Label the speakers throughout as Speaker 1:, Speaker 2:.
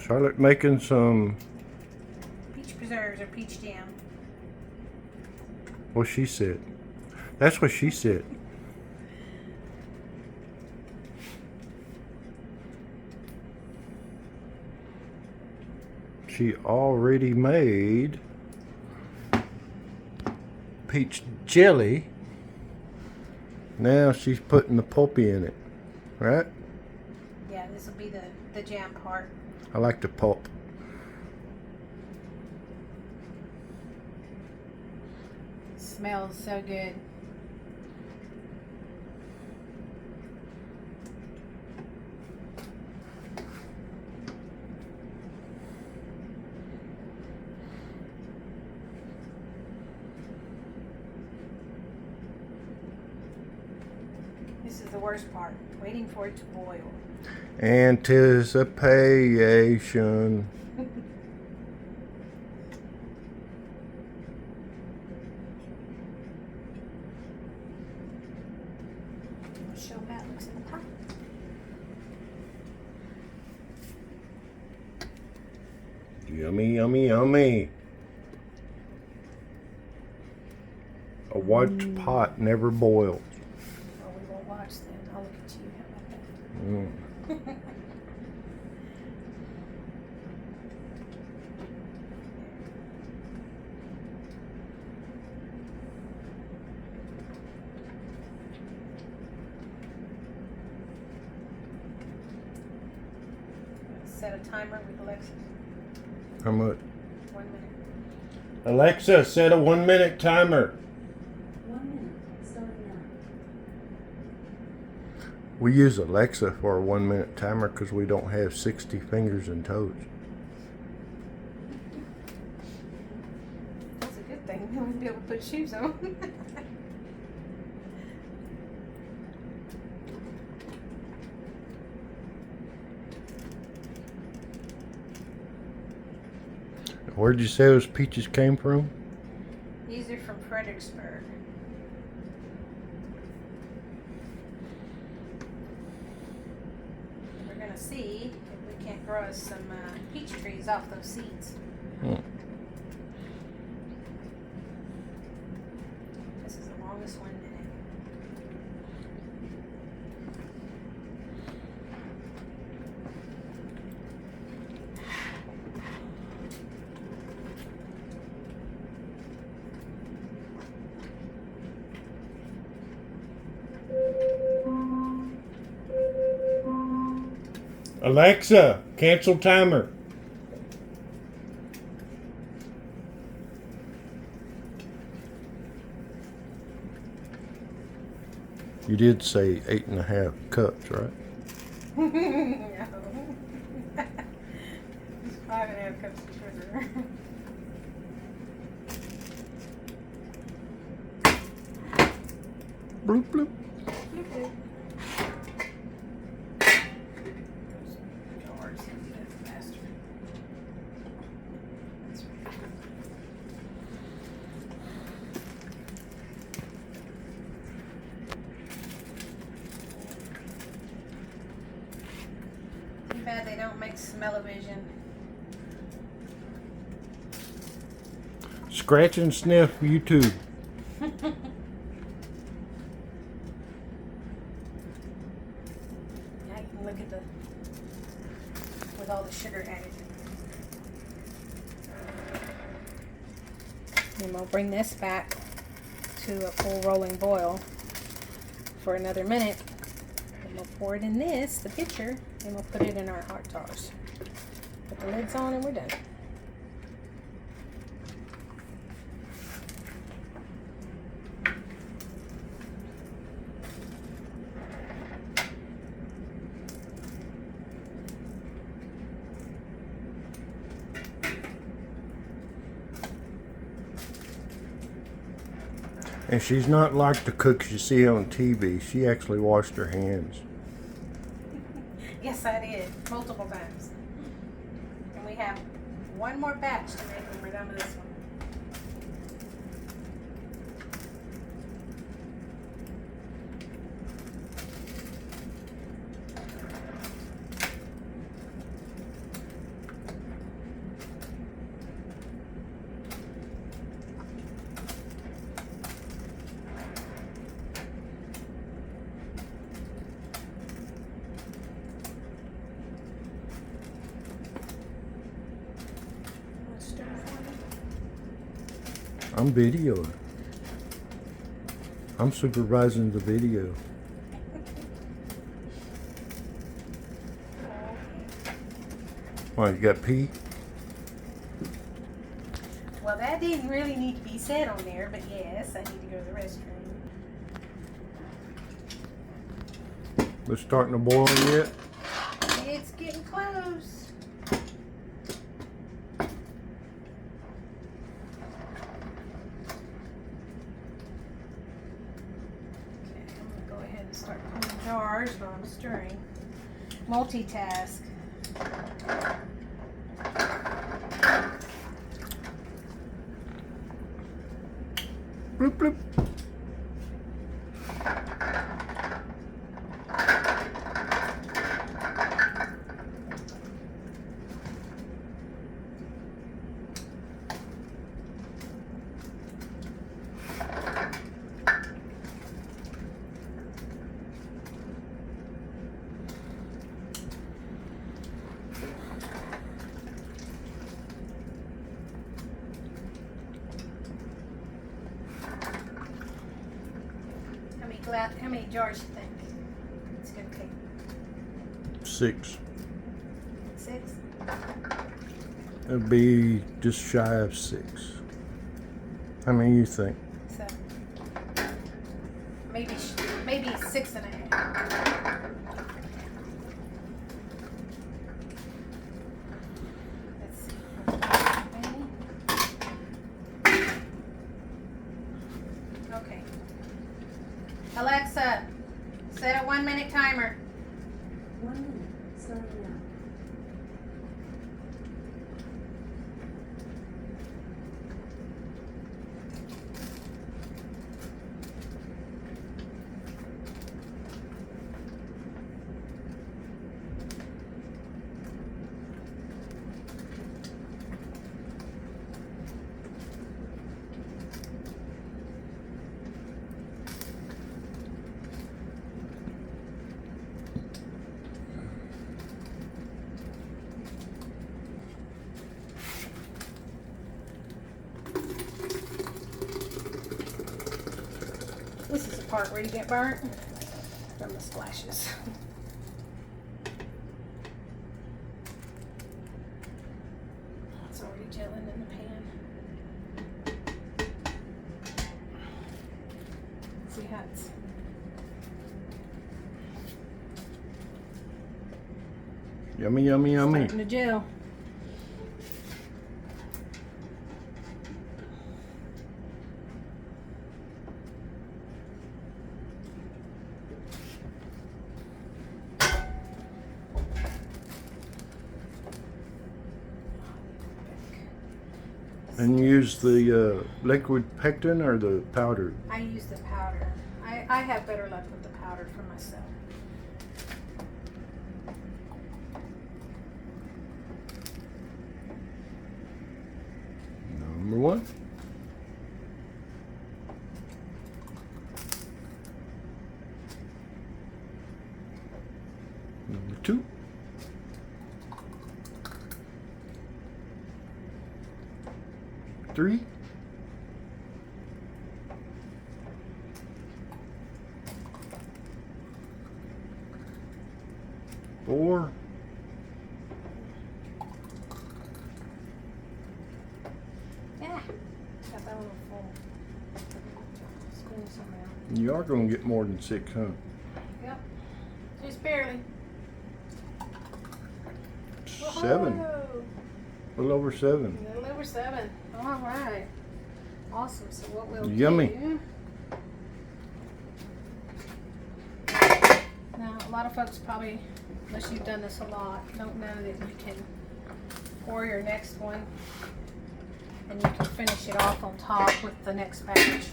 Speaker 1: Charlotte making some.
Speaker 2: Peach preserves or peach jam.
Speaker 1: What she said. That's what she said. She already made peach jelly. Now she's putting the pulpy in it, right?
Speaker 2: Yeah, this will be the jam part.
Speaker 1: I like the pulp.
Speaker 2: Smells so good. This is the worst part, waiting for it to boil.
Speaker 1: Anticipation.
Speaker 2: Show how it looks in the pot.
Speaker 1: Yummy, yummy, yummy. A watch pot never boils.
Speaker 2: Well, we won't watch then. I'll look at you. How about that? Set a timer with Alexa.
Speaker 1: How much?
Speaker 2: 1 minute.
Speaker 1: Alexa, set a 1-minute timer.
Speaker 3: 1 minute, starting now.
Speaker 1: We use Alexa for a 1-minute timer because we don't have 60 fingers and toes.
Speaker 2: That's a good thing. Then we'll be able to put shoes on.
Speaker 1: Where'd you say those peaches came from?
Speaker 2: These are from Fredericksburg. We're going to see if we can't grow us some peach trees off those seeds. This is the longest 1 minute.
Speaker 1: Alexa, cancel timer. You did say 8.5 cups, right?
Speaker 2: No. It's 5.5 cups of sugar.
Speaker 1: Bloop, bloop.
Speaker 2: Too bad they don't make smell-o-vision.
Speaker 1: Scratch and sniff YouTube.
Speaker 2: Now you can look at with all the sugar added. And we'll bring this back to a full rolling boil for another minute. And we'll pour it in the pitcher, and we'll put it in our hot jars. Put the lids on and we're done.
Speaker 1: And she's not like the cooks you see on TV. She actually washed her hands.
Speaker 2: Yes, I did. Multiple times. And we have one more batch to make when we're done with this one.
Speaker 1: I'm videoing. I'm supervising the video. Why, you got pee?
Speaker 2: Well, that didn't really need to be said on there, but yes, I need to go to the restroom.
Speaker 1: It's starting to boil yet?
Speaker 2: It's getting close. Okay, I'm gonna go ahead and start pulling jars while I'm stirring. Multitask.
Speaker 1: Bloop, bloop.
Speaker 2: How many jars you think it's gonna take?
Speaker 1: 6.
Speaker 2: 6?
Speaker 1: It'll be just shy of 6. How many you think?
Speaker 2: So maybe 6.5. Let's see. Okay. Alexa, set a 1-minute timer.
Speaker 3: 1 minute, starting now.
Speaker 2: This is the part where you get burnt from the splashes. It's already gelling in the pan. See how it's
Speaker 1: Yummy, yummy, yummy.
Speaker 2: starting to gel.
Speaker 1: And you use the liquid pectin or the powder?
Speaker 2: I use the powder. I have better luck with the powder for myself.
Speaker 1: Number 1. Number 2. Three. 4.
Speaker 2: Yeah, got that one full. Spin some out.
Speaker 1: You are going to get more than 6, huh?
Speaker 2: Yep, just barely.
Speaker 1: 7.
Speaker 2: Whoa.
Speaker 1: A little over 7.
Speaker 2: A little over 7. All right. Awesome. So what we'll
Speaker 1: Yummy.
Speaker 2: do. Now, a lot of folks probably, unless you've done this a lot, don't know that you can pour your next one and you can finish it off on top with the next batch.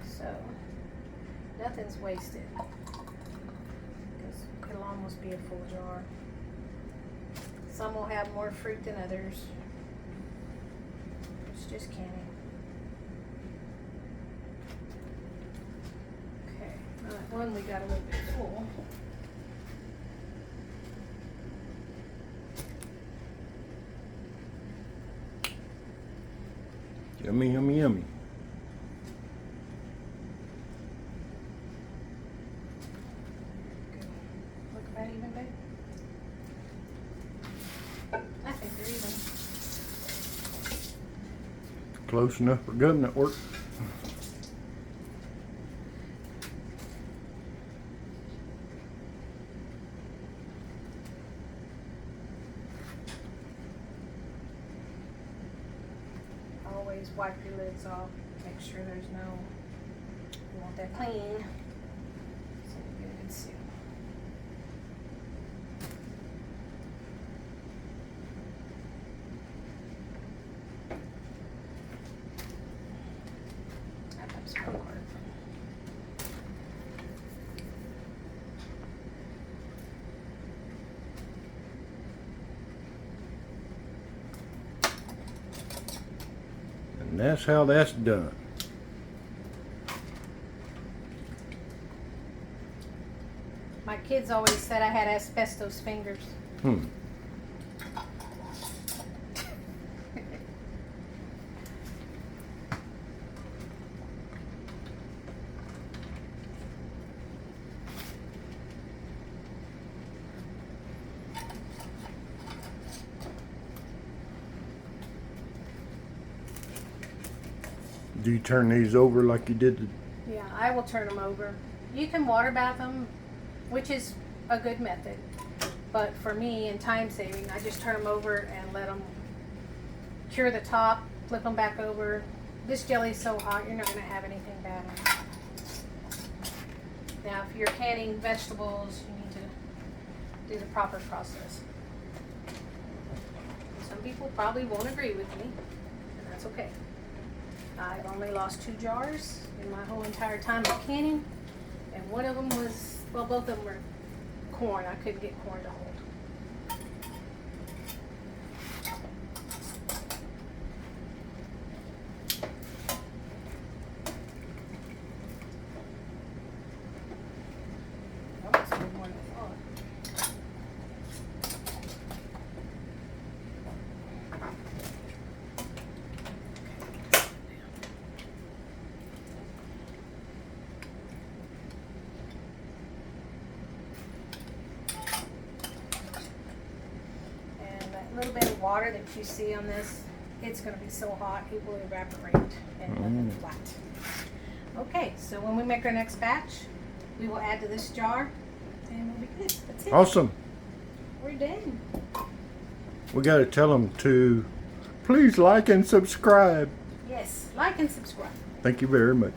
Speaker 2: So, nothing's wasted because it'll almost be a full jar. Some will have more fruit than others. It's just canning. Okay, one we got a little bit full.
Speaker 1: Yummy, yummy, yummy.
Speaker 2: Look about even, babe. I think they're even.
Speaker 1: Close enough for government work.
Speaker 2: Always wipe your lids off. Make sure there's no. You want that clean. So you get a good seal. That helps me hard.
Speaker 1: And that's how that's done.
Speaker 2: My kids always said I had asbestos fingers.
Speaker 1: Hmm. Do you turn these over like you did the...
Speaker 2: Yeah, I will turn them over. You can water bath them, which is a good method. But for me, in time saving, I just turn them over and let them cure the top, flip them back over. This jelly is so hot, you're not going to have anything bad on it. Now, if you're canning vegetables, you need to do the proper process. Some people probably won't agree with me, and that's okay. I've only lost 2 jars in my whole entire time of canning, and one of them was, well, both of them were corn. I couldn't get corn to hold. Almost made more than I thought. Little bit of water that you see on this, it's going to be so hot it will evaporate and nothing flat. Okay, so when we make our next batch, we will add to this jar and we'll be good. That's it.
Speaker 1: Awesome.
Speaker 2: We're done.
Speaker 1: We got to tell them to please like and subscribe.
Speaker 2: Yes, like and subscribe.
Speaker 1: Thank you very much.